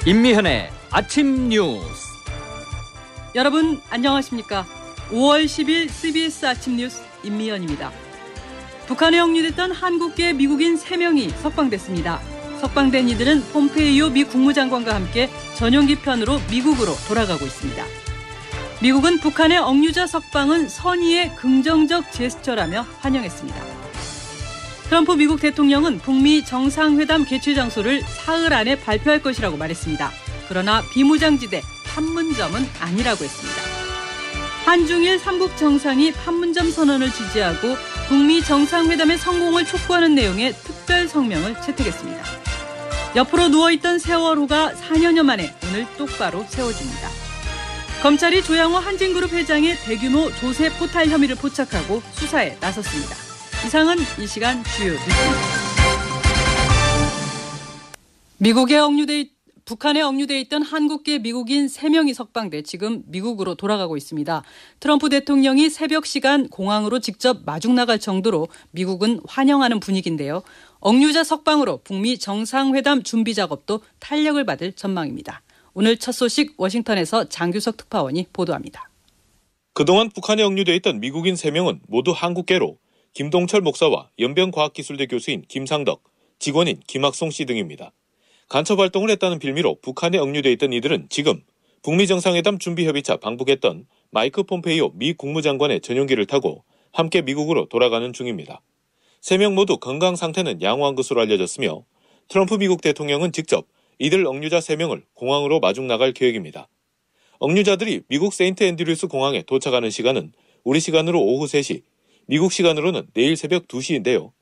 임미현의 아침 뉴스. 여러분 안녕하십니까? 5월 10일 CBS 아침 뉴스 임미현입니다. 북한에 억류됐던 한국계 미국인 3명이 석방됐습니다. 석방된 이들은 폼페이오 미 국무장관과 함께 전용기 편으로 미국으로 돌아가고 있습니다. 미국은 북한의 억류자 석방은 선의의 긍정적 제스처라며 환영했습니다. 트럼프 미국 대통령은 북미 정상회담 개최 장소를 사흘 안에 발표할 것이라고 말했습니다. 그러나 비무장지대 판문점은 아니라고 했습니다. 한중일 3국 정상이 판문점 선언을 지지하고 북미 정상회담의 성공을 촉구하는 내용의 특별 성명을 채택했습니다. 옆으로 누워있던 세월호가 4년여 만에 오늘 똑바로 세워집니다. 검찰이 조양호 한진그룹 회장의 대규모 조세 포탈 혐의를 포착하고 수사에 나섰습니다. 이상은 이 시간 주요 뉴스입니다. 북한에 억류돼 있던 한국계 미국인 3명이 석방돼 지금 미국으로 돌아가고 있습니다. 트럼프 대통령이 새벽 시간 공항으로 직접 마중 나갈 정도로 미국은 환영하는 분위기인데요. 억류자 석방으로 북미 정상회담 준비 작업도 탄력을 받을 전망입니다. 오늘 첫 소식 워싱턴에서 장규석 특파원이 보도합니다. 그동안 북한에 억류돼 있던 미국인 3명은 모두 한국계로 김동철 목사와 연변과학기술대 교수인 김상덕, 직원인 김학송 씨 등입니다. 간첩 활동을 했다는 빌미로 북한에 억류돼 있던 이들은 지금 북미 정상회담 준비협의차 방북했던 마이크 폼페이오 미 국무장관의 전용기를 타고 함께 미국으로 돌아가는 중입니다. 3명 모두 건강 상태는 양호한 것으로 알려졌으며 트럼프 미국 대통령은 직접 이들 억류자 3명을 공항으로 마중 나갈 계획입니다. 억류자들이 미국 세인트 앤드류스 공항에 도착하는 시간은 우리 시간으로 오후 3시, 미국 시간으로는 내일 새벽 2시인데요.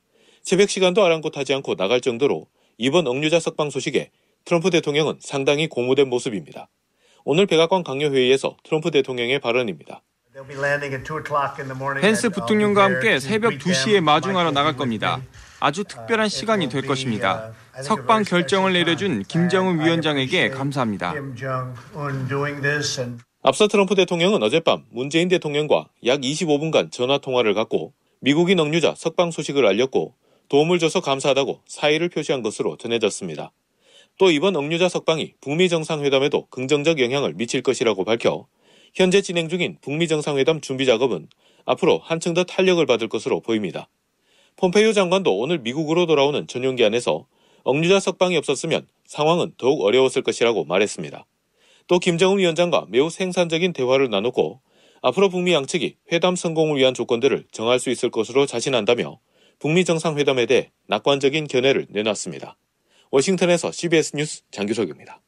새벽 시간도 아랑곳하지 않고 나갈 정도로 이번 억류자 석방 소식에 트럼프 대통령은 상당히 고무된 모습입니다. 오늘 백악관 강요회의에서 트럼프 대통령의 발언입니다. 펜스 부통령과 함께 새벽 2시에 마중하러 나갈 겁니다. 아주 특별한 시간이 될 것입니다. 석방 결정을 내려준 김정은 위원장에게 감사합니다. 앞서 트럼프 대통령은 어젯밤 문재인 대통령과 약 25분간 전화 통화를 갖고 미국인 억류자 석방 소식을 알렸고 도움을 줘서 감사하다고 사의를 표시한 것으로 전해졌습니다. 또 이번 억류자 석방이 북미 정상회담에도 긍정적 영향을 미칠 것이라고 밝혀 현재 진행 중인 북미 정상회담 준비 작업은 앞으로 한층 더 탄력을 받을 것으로 보입니다. 폼페이오 장관도 오늘 미국으로 돌아오는 전용기 안에서 억류자 석방이 없었으면 상황은 더욱 어려웠을 것이라고 말했습니다. 또 김정은 위원장과 매우 생산적인 대화를 나눴고 앞으로 북미 양측이 회담 성공을 위한 조건들을 정할 수 있을 것으로 자신한다며 북미 정상회담에 대해 낙관적인 견해를 내놨습니다. 워싱턴에서 CBS 뉴스 장규석입니다.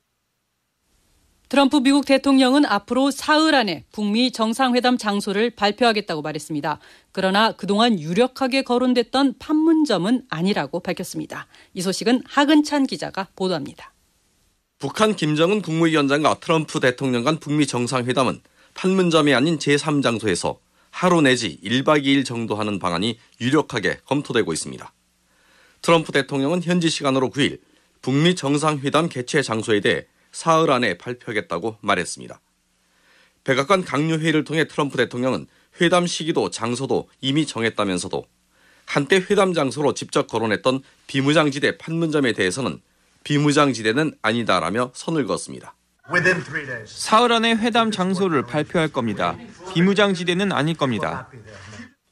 트럼프 미국 대통령은 앞으로 사흘 안에 북미 정상회담 장소를 발표하겠다고 말했습니다. 그러나 그동안 유력하게 거론됐던 판문점은 아니라고 밝혔습니다. 이 소식은 하근찬 기자가 보도합니다. 북한 김정은 국무위원장과 트럼프 대통령 간 북미 정상회담은 판문점이 아닌 제3장소에서 하루 내지 1박 2일 정도 하는 방안이 유력하게 검토되고 있습니다. 트럼프 대통령은 현지 시간으로 9일 북미 정상회담 개최 장소에 대해 사흘 안에 발표하겠다고 말했습니다. 백악관 강요회의를 통해 트럼프 대통령은 회담 시기도 장소도 이미 정했다면서도 한때 회담 장소로 직접 거론했던 비무장지대 판문점에 대해서는 비무장지대는 아니다라며 선을 그었습니다. 사흘 안에 회담 장소를 발표할 겁니다. 비무장지대는 아닐 겁니다.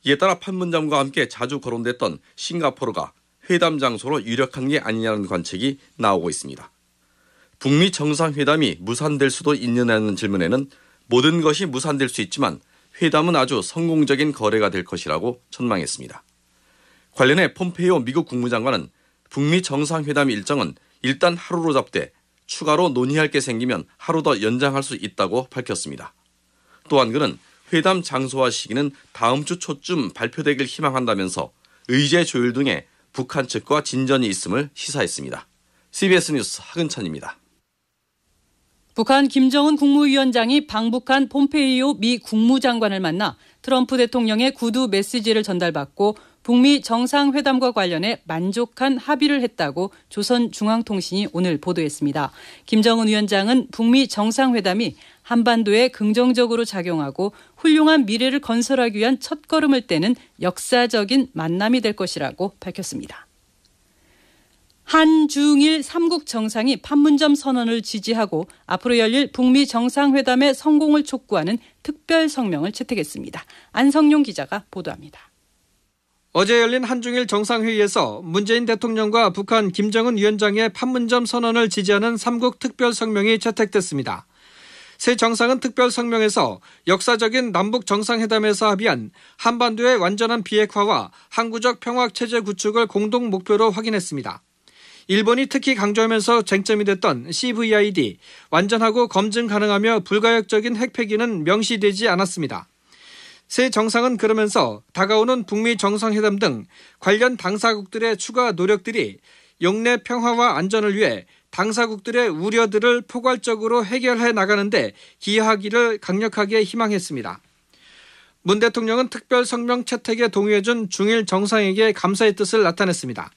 이에 따라 판문점과 함께 자주 거론됐던 싱가포르가 회담 장소로 유력한 게 아니냐는 관측이 나오고 있습니다. 북미 정상회담이 무산될 수도 있느냐는 질문에는 모든 것이 무산될 수 있지만 회담은 아주 성공적인 거래가 될 것이라고 전망했습니다. 관련해 폼페이오 미국 국무장관은 북미 정상회담 일정은 일단 하루로 잡되 추가로 논의할 게 생기면 하루 더 연장할 수 있다고 밝혔습니다. 또한 그는 회담 장소와 시기는 다음 주 초쯤 발표되길 희망한다면서 의제 조율 등의 북한 측과 진전이 있음을 시사했습니다. CBS 뉴스 하근찬입니다. 북한 김정은 국무위원장이 방북한 폼페이오 미 국무장관을 만나 트럼프 대통령의 구두 메시지를 전달받고 북미 정상회담과 관련해 만족한 합의를 했다고 조선중앙통신이 오늘 보도했습니다. 김정은 위원장은 북미 정상회담이 한반도에 긍정적으로 작용하고 훌륭한 미래를 건설하기 위한 첫걸음을 떼는 역사적인 만남이 될 것이라고 밝혔습니다. 한중일 3국 정상이 판문점 선언을 지지하고 앞으로 열릴 북미 정상회담의 성공을 촉구하는 특별 성명을 채택했습니다. 안성용 기자가 보도합니다. 어제 열린 한중일 정상회의에서 문재인 대통령과 북한 김정은 위원장의 판문점 선언을 지지하는 3국 특별 성명이 채택됐습니다. 새 정상은 특별 성명에서 역사적인 남북 정상회담에서 합의한 한반도의 완전한 비핵화와 항구적 평화체제 구축을 공동 목표로 확인했습니다. 일본이 특히 강조하면서 쟁점이 됐던 CVID, 완전하고 검증 가능하며 불가역적인 핵폐기는 명시되지 않았습니다. 새 정상은 그러면서 다가오는 북미 정상회담 등 관련 당사국들의 추가 노력들이 영내 평화와 안전을 위해 당사국들의 우려들을 포괄적으로 해결해 나가는데 기여하기를 강력하게 희망했습니다. 문 대통령은 특별 성명 채택에 동의해준 중일 정상에게 감사의 뜻을 나타냈습니다.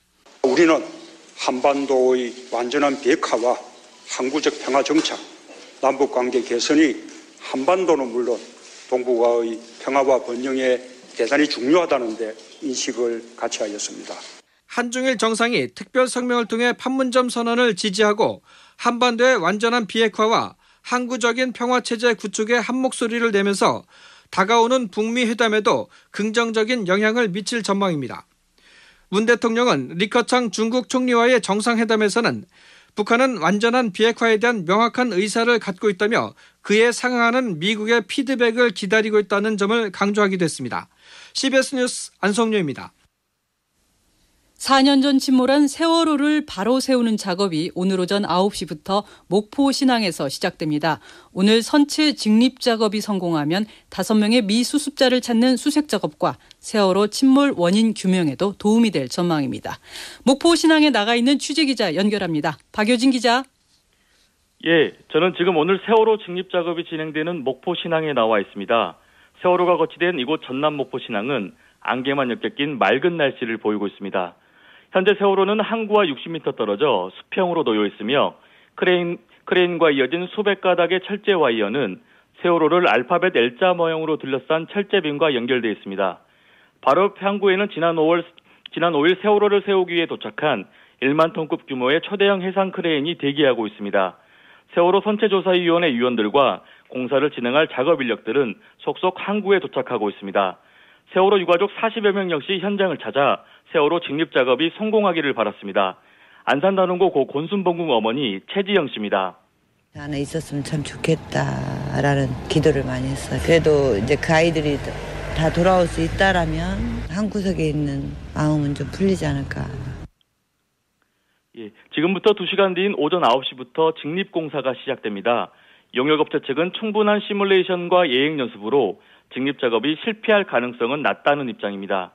우리는 한반도의 완전한 비핵화와 항구적 평화 정착, 남북관계 개선이 한반도는 물론 동북아의 평화와 번영에 대단히 중요하다는 데 인식을 같이 하였습니다. 한중일 정상이 특별 성명을 통해 판문점 선언을 지지하고 한반도의 완전한 비핵화와 항구적인 평화체제 구축에 한 목소리를 내면서 다가오는 북미 회담에도 긍정적인 영향을 미칠 전망입니다. 문 대통령은 리커창 중국 총리와의 정상회담에서는 북한은 완전한 비핵화에 대한 명확한 의사를 갖고 있다며 그에 상응하는 미국의 피드백을 기다리고 있다는 점을 강조하기도 했습니다. CBS 뉴스 안성료입니다. 4년 전 침몰한 세월호를 바로 세우는 작업이 오늘 오전 9시부터 목포 신항에서 시작됩니다. 오늘 선체 직립 작업이 성공하면 5명의 미수습자를 찾는 수색 작업과 세월호 침몰 원인 규명에도 도움이 될 전망입니다. 목포 신항에 나가 있는 취재기자 연결합니다. 박효진 기자. 예, 저는 지금 오늘 세월호 직립 작업이 진행되는 목포 신항에 나와 있습니다. 세월호가 거치된 이곳 전남 목포 신항은 안개만 옅게 낀 맑은 날씨를 보이고 있습니다. 현재 세월호는 항구와 60m 떨어져 수평으로 놓여 있으며 크레인과 이어진 수백 가닥의 철제 와이어는 세월호를 알파벳 L자 모형으로 둘러싼 철제빔과 연결되어 있습니다. 바로 옆 항구에는 지난 5일 세월호를 세우기 위해 도착한 1만 톤급 규모의 초대형 해상 크레인이 대기하고 있습니다. 세월호 선체조사위원회 위원들과 공사를 진행할 작업 인력들은 속속 항구에 도착하고 있습니다. 세월호 유가족 40여 명 역시 현장을 찾아 세월호 직립 작업이 성공하기를 바랐습니다. 안산단원고 고 곤순봉궁 어머니 최지영 씨입니다. 안에 있었으면 참 좋겠다라는 기도를 많이 했어요. 그래도 이제 그 아이들이 다 돌아올 수 있다라면 한 구석에 있는 마음은 좀 풀리지 않을까. 예, 지금부터 2시간 뒤인 오전 9시부터 직립 공사가 시작됩니다. 용역업체 측은 충분한 시뮬레이션과 예행 연습으로 직립 작업이 실패할 가능성은 낮다는 입장입니다.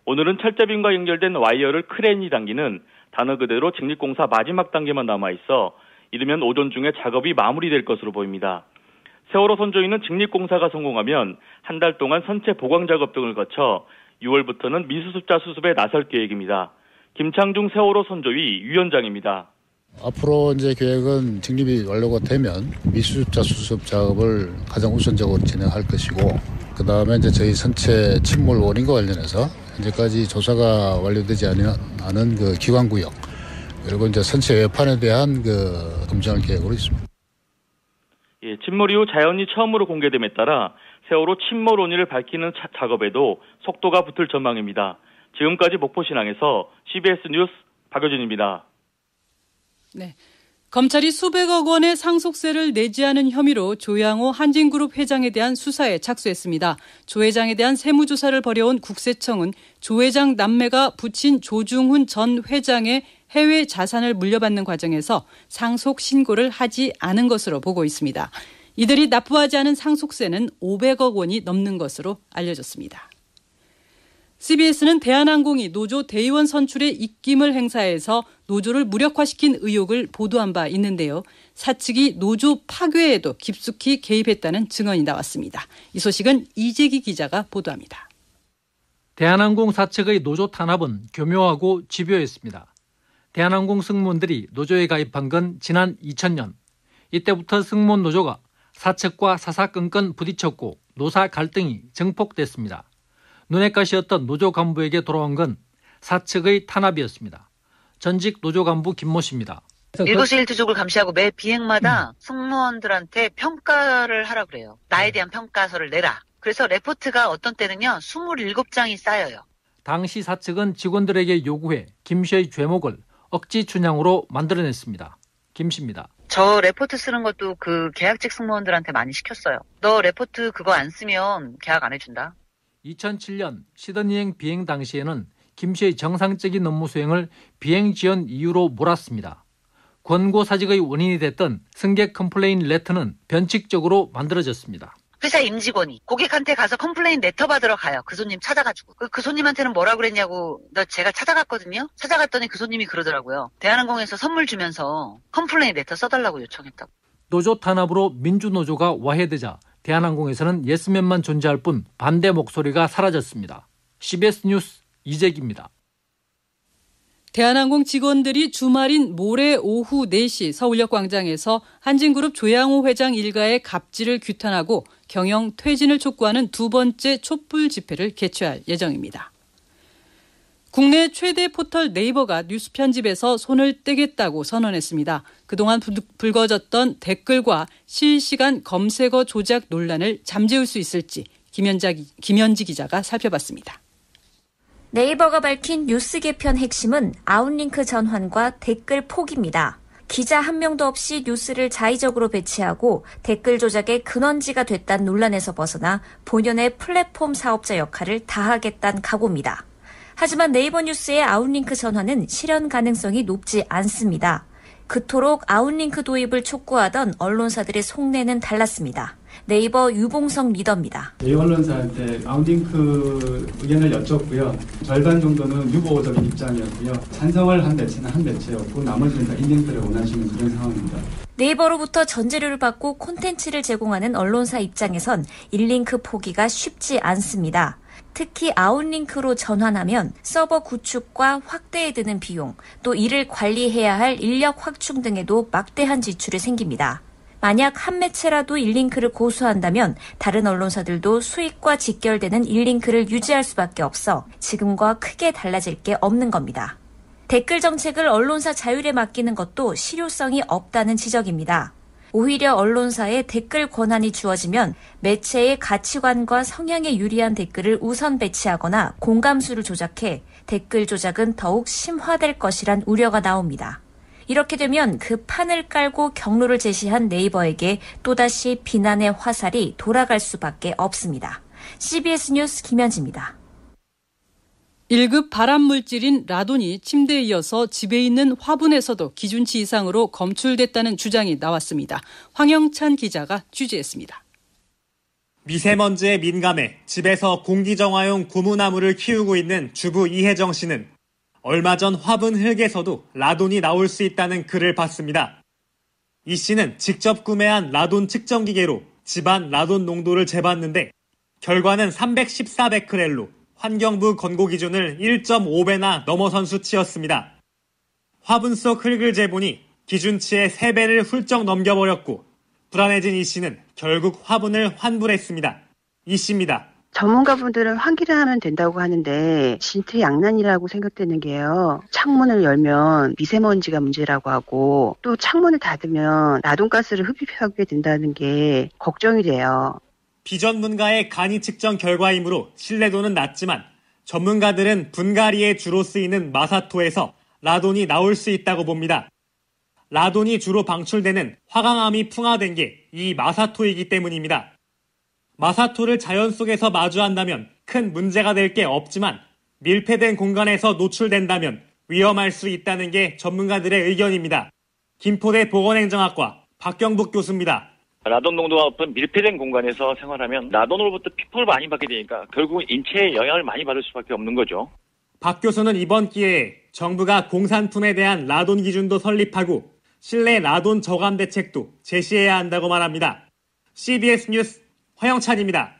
오늘은 철제빔과 연결된 와이어를 크레인이 당기는 단어 그대로 직립공사 마지막 단계만 남아있어 이르면 오전 중에 작업이 마무리될 것으로 보입니다. 세월호 선조위는 직립공사가 성공하면 한 달 동안 선체 보강 작업 등을 거쳐 6월부터는 미수습자 수습에 나설 계획입니다. 김창중 세월호 선조위 위원장입니다. 앞으로 이제 계획은 직립이 완료가 되면 미수습자 수습 작업을 가장 우선적으로 진행할 것이고, 그 다음에 이제 저희 선체 침몰 원인과 관련해서 현재까지 조사가 완료되지 않은 그 기관구역, 그리고 이제 선체 외판에 대한 그 검증할 계획으로 있습니다. 예, 침몰 이후 자연이 처음으로 공개됨에 따라 세월호 침몰 원인을 밝히는 작업에도 속도가 붙을 전망입니다. 지금까지 목포신항에서 CBS 뉴스 박효진입니다. 네. 검찰이 수백억 원의 상속세를 내지 않은 혐의로 조양호 한진그룹 회장에 대한 수사에 착수했습니다. 조 회장에 대한 세무조사를 벌여온 국세청은 조 회장 남매가 부친 조중훈 전 회장의 해외 자산을 물려받는 과정에서 상속 신고를 하지 않은 것으로 보고 있습니다. 이들이 납부하지 않은 상속세는 500억 원이 넘는 것으로 알려졌습니다. CBS는 대한항공이 노조 대의원 선출의 입김을 행사해서 노조를 무력화시킨 의혹을 보도한 바 있는데요. 사측이 노조 파괴에도 깊숙이 개입했다는 증언이 나왔습니다. 이 소식은 이재기 기자가 보도합니다. 대한항공 사측의 노조 탄압은 교묘하고 집요했습니다. 대한항공 승무원들이 노조에 가입한 건 지난 2000년. 이때부터 승무원 노조가 사측과 사사건건 부딪혔고 노사 갈등이 증폭됐습니다. 눈엣가시였던 노조 간부에게 돌아온 건 사측의 탄압이었습니다. 전직 노조 간부 김모 씨입니다. 일거수일투족을 감시하고 매 비행마다 승무원들한테 평가를 하라 그래요. 나에 대한 평가서를 내라. 그래서 레포트가 어떤 때는요 27장이 쌓여요. 당시 사측은 직원들에게 요구해 김 씨의 죄목을 억지 춘향으로 만들어냈습니다. 김 씨입니다. 저 레포트 쓰는 것도 그 계약직 승무원들한테 많이 시켰어요. 너 레포트 그거 안 쓰면 계약 안 해준다. 2007년 시드니행 비행 당시에는 김 씨의 정상적인 업무 수행을 비행 지연 이유로 몰았습니다. 권고 사직의 원인이 됐던 승객 컴플레인 레터는 변칙적으로 만들어졌습니다. 회사 임직원이 고객한테 가서 컴플레인 레터 받으러 가요. 그 손님 찾아가지고. 그 손님한테는 뭐라 그랬냐고 제가 찾아갔거든요. 찾아갔더니 그 손님이 그러더라고요. 대한항공에서 선물 주면서 컴플레인 레터 써달라고 요청했다고. 노조 탄압으로 민주노조가 와해되자 대한항공에서는 예스맨만 존재할 뿐 반대 목소리가 사라졌습니다. CBS 뉴스 이재기입니다. 대한항공 직원들이 주말인 모레 오후 4시 서울역 광장에서 한진그룹 조양호 회장 일가의 갑질을 규탄하고 경영 퇴진을 촉구하는 두 번째 촛불 집회를 개최할 예정입니다. 국내 최대 포털 네이버가 뉴스 편집에서 손을 떼겠다고 선언했습니다. 그동안 불거졌던 댓글과 실시간 검색어 조작 논란을 잠재울 수 있을지 김현지 기자가 살펴봤습니다. 네이버가 밝힌 뉴스 개편 핵심은 아웃링크 전환과 댓글 포기입니다. 기자 한 명도 없이 뉴스를 자의적으로 배치하고 댓글 조작의 근원지가 됐다는 논란에서 벗어나 본연의 플랫폼 사업자 역할을 다하겠다는 각오입니다. 하지만 네이버 뉴스의 아웃링크 전환은 실현 가능성이 높지 않습니다. 그토록 아웃링크 도입을 촉구하던 언론사들의 속내는 달랐습니다. 네이버 유봉성 리더입니다. 네이버 언론사한테 아웃링크 의견을 여쭙고요. 절반 정도는 유보적인 입장이었고요. 찬성을 한 매체는 한 매체였고 나머지는 다 인링크를 원하시는 그런 상황입니다. 네이버로부터 전재료를 받고 콘텐츠를 제공하는 언론사 입장에선 인링크 포기가 쉽지 않습니다. 특히 아웃링크로 전환하면 서버 구축과 확대에 드는 비용, 또 이를 관리해야 할 인력 확충 등에도 막대한 지출이 생깁니다. 만약 한 매체라도 인링크를 고수한다면 다른 언론사들도 수익과 직결되는 인링크를 유지할 수밖에 없어 지금과 크게 달라질 게 없는 겁니다. 댓글 정책을 언론사 자율에 맡기는 것도 실효성이 없다는 지적입니다. 오히려 언론사에 댓글 권한이 주어지면 매체의 가치관과 성향에 유리한 댓글을 우선 배치하거나 공감수를 조작해 댓글 조작은 더욱 심화될 것이란 우려가 나옵니다. 이렇게 되면 그 판을 깔고 경로를 제시한 네이버에게 또다시 비난의 화살이 돌아갈 수밖에 없습니다. CBS 뉴스 김현지입니다. 1급 발암물질인 라돈이 침대에 이어서 집에 있는 화분에서도 기준치 이상으로 검출됐다는 주장이 나왔습니다. 황영찬 기자가 취재했습니다. 미세먼지에 민감해 집에서 공기정화용 고무나무를 키우고 있는 주부 이혜정 씨는 얼마 전 화분 흙에서도 라돈이 나올 수 있다는 글을 봤습니다. 이 씨는 직접 구매한 라돈 측정기계로 집안 라돈 농도를 재봤는데 결과는 314베크렐로 환경부 권고 기준을 1.5배나 넘어선 수치였습니다. 화분 속 흙을 재보니 기준치의 3배를 훌쩍 넘겨버렸고 불안해진 이 씨는 결국 화분을 환불했습니다. 이 씨입니다. 전문가분들은 환기를 하면 된다고 하는데 진퇴양난이라고 생각되는 게요. 창문을 열면 미세먼지가 문제라고 하고 또 창문을 닫으면 라돈가스를 흡입하게 된다는 게 걱정이 돼요. 비전문가의 간이 측정 결과이므로 신뢰도는 낮지만 전문가들은 분갈이에 주로 쓰이는 마사토에서 라돈이 나올 수 있다고 봅니다. 라돈이 주로 방출되는 화강암이 풍화된 게 이 마사토이기 때문입니다. 마사토를 자연 속에서 마주한다면 큰 문제가 될 게 없지만 밀폐된 공간에서 노출된다면 위험할 수 있다는 게 전문가들의 의견입니다. 김포대 보건행정학과 박경북 교수입니다. 라돈 농도가 높은 밀폐된 공간에서 생활하면 라돈으로부터 피폭을 많이 받게 되니까 결국 인체에 영향을 많이 받을 수밖에 없는 거죠. 박 교수는 이번 기회에 정부가 공산품에 대한 라돈 기준도 설립하고 실내 라돈 저감 대책도 제시해야 한다고 말합니다. CBS 뉴스 화영찬입니다.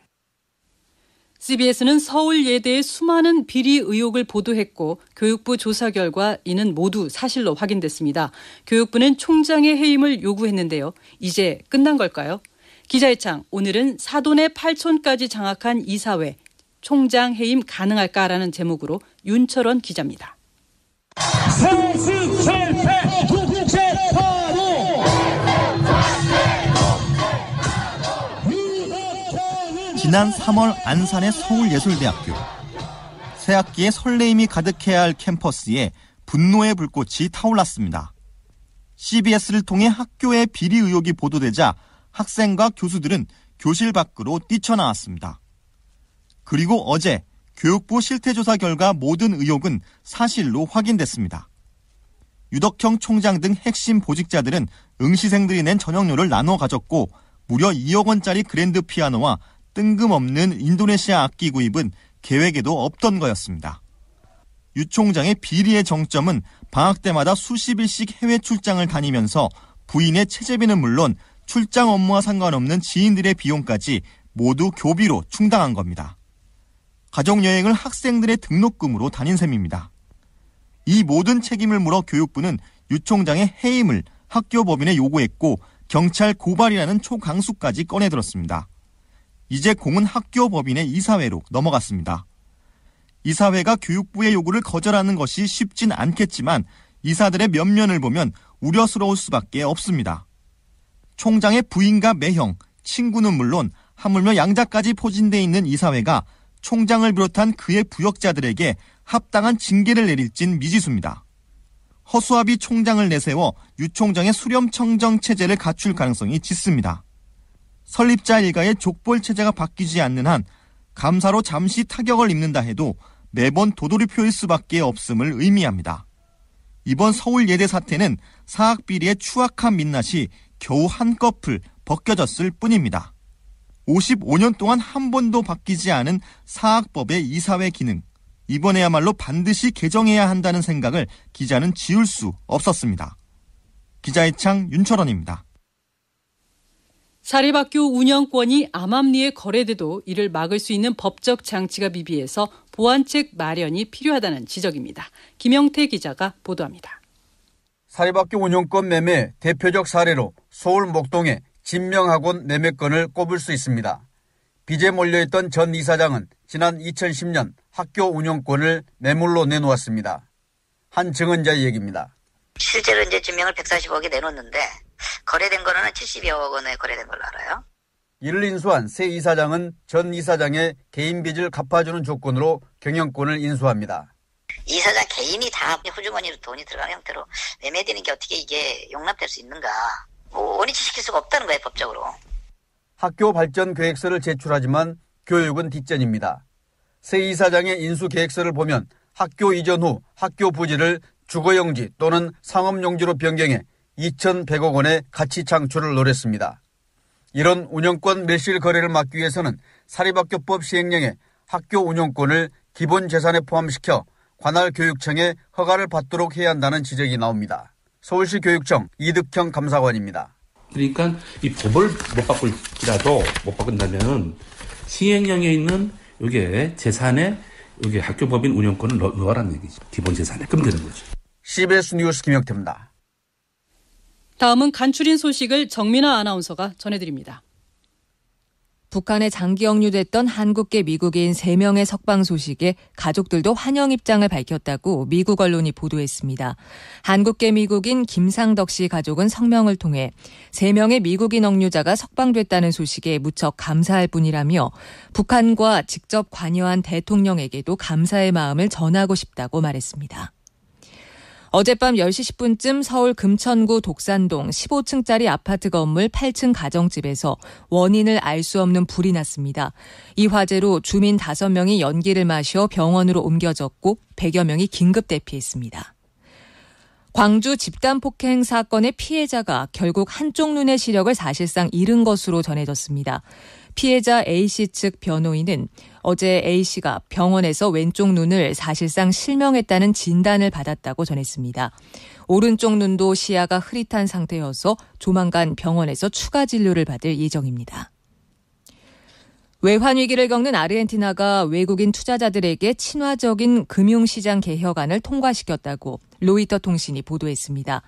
CBS는 서울예대의 수많은 비리 의혹을 보도했고 교육부 조사 결과 이는 모두 사실로 확인됐습니다. 교육부는 총장의 해임을 요구했는데요. 이제 끝난 걸까요? 기자의 창, 오늘은 사돈의 8촌까지 장악한 이사회, 총장 해임 가능할까라는 제목으로 윤철원 기자입니다. 연습 실패 국제파로. 지난 3월 안산의 서울예술대학교. 새학기에 설레임이 가득해야 할 캠퍼스에 분노의 불꽃이 타올랐습니다. CBS를 통해 학교의 비리 의혹이 보도되자 학생과 교수들은 교실 밖으로 뛰쳐나왔습니다. 그리고 어제 교육부 실태조사 결과 모든 의혹은 사실로 확인됐습니다. 유덕형 총장 등 핵심 보직자들은 응시생들이 낸 전형료를 나눠 가졌고 무려 2억 원짜리 그랜드 피아노와 뜬금없는 인도네시아 악기 구입은 계획에도 없던 거였습니다. 유 총장의 비리의 정점은 방학 때마다 수십 일씩 해외 출장을 다니면서 부인의 체재비는 물론 출장 업무와 상관없는 지인들의 비용까지 모두 교비로 충당한 겁니다. 가족여행을 학생들의 등록금으로 다닌 셈입니다. 이 모든 책임을 물어 교육부는 유 총장의 해임을 학교법인에 요구했고 경찰 고발이라는 초강수까지 꺼내들었습니다. 이제 공은 학교법인의 이사회로 넘어갔습니다. 이사회가 교육부의 요구를 거절하는 것이 쉽진 않겠지만 이사들의 면면을 보면 우려스러울 수밖에 없습니다. 총장의 부인과 매형, 친구는 물론 하물며 양자까지 포진돼 있는 이사회가 총장을 비롯한 그의 부역자들에게 합당한 징계를 내릴진 미지수입니다. 허수아비 총장을 내세워 유 총장의 수렴청정 체제를 갖출 가능성이 짙습니다. 설립자 일가의 족벌 체제가 바뀌지 않는 한 감사로 잠시 타격을 입는다 해도 매번 도돌이표일 수밖에 없음을 의미합니다. 이번 서울예대 사태는 사학비리의 추악한 민낯이 겨우 한꺼풀 벗겨졌을 뿐입니다. 55년 동안 한 번도 바뀌지 않은 사학법의 이사회 기능, 이번에야말로 반드시 개정해야 한다는 생각을 기자는 지울 수 없었습니다. 기자의 창 윤철원입니다. 사립학교 운영권이 암암리에 거래돼도 이를 막을 수 있는 법적 장치가 미비해서 보완책 마련이 필요하다는 지적입니다. 김영태 기자가 보도합니다. 사립학교 운영권 매매 대표적 사례로 서울 목동의 진명학원 매매건을 꼽을 수 있습니다. 빚에 몰려있던 전 이사장은 지난 2010년 학교 운영권을 매물로 내놓았습니다. 한 증언자의 얘기입니다. 실제로 이제 진명을 140억에 내놓는데 거래된 거는 70여억 원에 거래된 걸로 알아요. 이를 인수한 새 이사장은 전 이사장의 개인 빚을 갚아주는 조건으로 경영권을 인수합니다. 이사장 개인이 다 호주머니로 돈이 들어가는 형태로 매매되는 게 어떻게 이게 용납될 수 있는가. 원위치 시킬 수가 없다는 거예요, 법적으로. 학교 발전 계획서를 제출하지만 교육은 뒷전입니다. 새 이사장의 인수 계획서를 보면 학교 이전 후 학교 부지를 주거용지 또는 상업용지로 변경해 2,100억 원의 가치 창출을 노렸습니다. 이런 운영권 밀실 거래를 막기 위해서는 사립학교법 시행령에 학교 운영권을 기본 재산에 포함시켜 관할 교육청에 허가를 받도록 해야 한다는 지적이 나옵니다. 서울시 교육청 이득형 감사관입니다. 그러니까 이 법을 못 바꾼다면 시행령에 있는 이게 재산에 여기 학교법인 운영권을 넣어라는 얘기죠. 기본 재산에. 그럼 되는 거죠. CBS 뉴스 김영태입니다. 다음은 간추린 소식을 정민아 아나운서가 전해드립니다. 북한에 장기 억류됐던 한국계 미국인 3명의 석방 소식에 가족들도 환영 입장을 밝혔다고 미국 언론이 보도했습니다. 한국계 미국인 김상덕 씨 가족은 성명을 통해 3명의 미국인 억류자가 석방됐다는 소식에 무척 감사할 뿐이라며 북한과 직접 관여한 대통령에게도 감사의 마음을 전하고 싶다고 말했습니다. 어젯밤 10시 10분쯤 서울 금천구 독산동 15층짜리 아파트 건물 8층 가정집에서 원인을 알 수 없는 불이 났습니다. 이 화재로 주민 5명이 연기를 마셔 병원으로 옮겨졌고 100여 명이 긴급 대피했습니다. 광주 집단 폭행 사건의 피해자가 결국 한쪽 눈의 시력을 사실상 잃은 것으로 전해졌습니다. 피해자 A씨 측 변호인은 어제 A씨가 병원에서 왼쪽 눈을 사실상 실명했다는 진단을 받았다고 전했습니다. 오른쪽 눈도 시야가 흐릿한 상태여서 조만간 병원에서 추가 진료를 받을 예정입니다. 외환 위기를 겪는 아르헨티나가 외국인 투자자들에게 친화적인 금융시장 개혁안을 통과시켰다고 로이터 통신이 보도했습니다.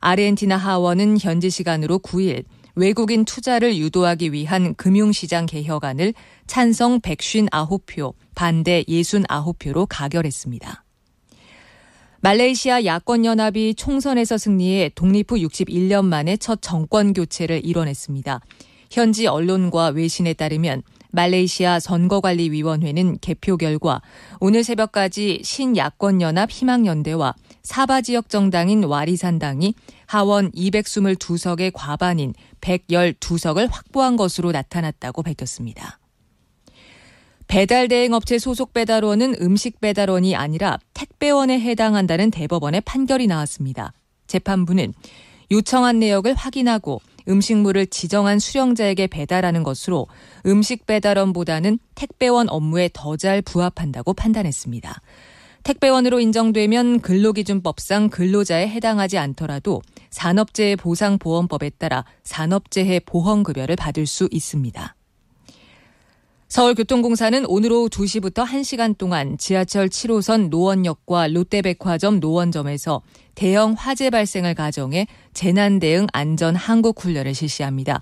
아르헨티나 하원은 현지 시간으로 9일 외국인 투자를 유도하기 위한 금융시장 개혁안을 찬성 159표, 반대 69표로 가결했습니다. 말레이시아 야권연합이 총선에서 승리해 독립 후 61년 만에 첫 정권 교체를 이뤄냈습니다. 현지 언론과 외신에 따르면 말레이시아 선거관리위원회는 개표 결과 오늘 새벽까지 신야권연합 희망연대와 사바 지역 정당인 와리산당이 하원 222석의 과반인 112석을 확보한 것으로 나타났다고 밝혔습니다. 배달대행업체 소속 배달원은 음식 배달원이 아니라 택배원에 해당한다는 대법원의 판결이 나왔습니다. 재판부는 요청한 내역을 확인하고 음식물을 지정한 수령자에게 배달하는 것으로 음식 배달원보다는 택배원 업무에 더 잘 부합한다고 판단했습니다. 택배원으로 인정되면 근로기준법상 근로자에 해당하지 않더라도 산업재해 보상보험법에 따라 산업재해 보험급여를 받을 수 있습니다. 서울교통공사는 오늘 오후 2시부터 1시간 동안 지하철 7호선 노원역과 롯데백화점 노원점에서 대형 화재 발생을 가정해 재난 대응 안전 항국 훈련을 실시합니다.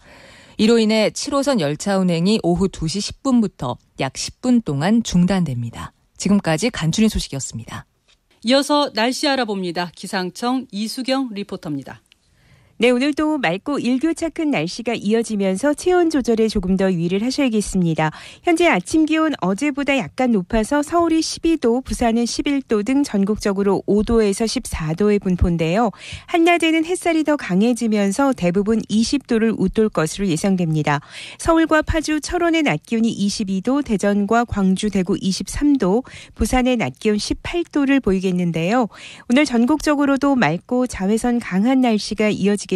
이로 인해 7호선 열차 운행이 오후 2시 10분부터 약 10분 동안 중단됩니다. 지금까지 간추린 소식이었습니다. 이어서 날씨 알아봅니다. 기상청 이수경 리포터입니다. 네, 오늘도 맑고 일교차 큰 날씨가 이어지면서 체온 조절에 조금 더 유의를 하셔야겠습니다. 현재 아침 기온 어제보다 약간 높아서 서울이 12도, 부산은 11도 등 전국적으로 5도에서 14도의 분포인데요. 한낮에는 햇살이 더 강해지면서 대부분 20도를 웃돌 것으로 예상됩니다. 서울과 파주, 철원의 낮 기온이 22도, 대전과 광주, 대구 23도, 부산의 낮 기온 18도를 보이겠는데요. 오늘 전국적으로도 맑고 자외선 강한 날씨가 이어지겠습니다.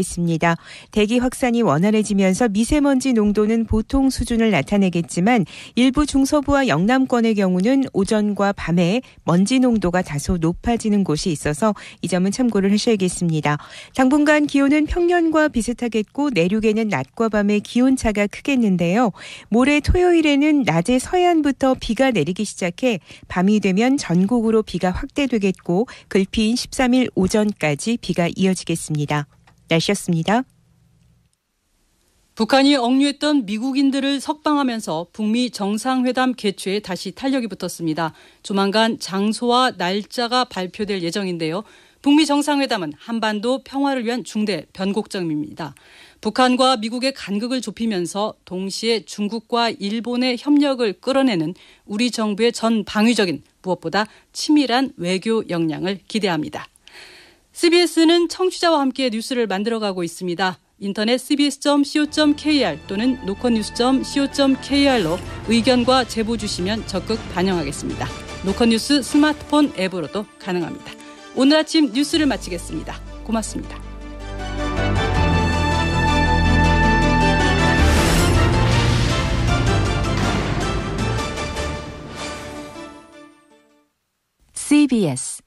대기 확산이 원활해지면서 미세먼지 농도는 보통 수준을 나타내겠지만 일부 중서부와 영남권의 경우는 오전과 밤에 먼지 농도가 다소 높아지는 곳이 있어서 이 점은 참고를 하셔야겠습니다. 당분간 기온은 평년과 비슷하겠고 내륙에는 낮과 밤의 기온차가 크겠는데요. 모레 토요일에는 낮에 서해안부터 비가 내리기 시작해 밤이 되면 전국으로 비가 확대되겠고 글피인 13일 오전까지 비가 이어지겠습니다. 날씨였습니다. 북한이 억류했던 미국인들을 석방하면서 북미 정상회담 개최에 다시 탄력이 붙었습니다. 조만간 장소와 날짜가 발표될 예정인데요. 북미 정상회담은 한반도 평화를 위한 중대 변곡점입니다. 북한과 미국의 간극을 좁히면서 동시에 중국과 일본의 협력을 끌어내는 우리 정부의 전 방위적인 무엇보다 치밀한 외교 역량을 기대합니다. CBS는 청취자와 함께 뉴스를 만들어가고 있습니다. 인터넷 cbs.co.kr 또는 노컷뉴스.co.kr로 의견과 제보 주시면 적극 반영하겠습니다. 노컷뉴스 스마트폰 앱으로도 가능합니다. 오늘 아침 뉴스를 마치겠습니다. 고맙습니다. CBS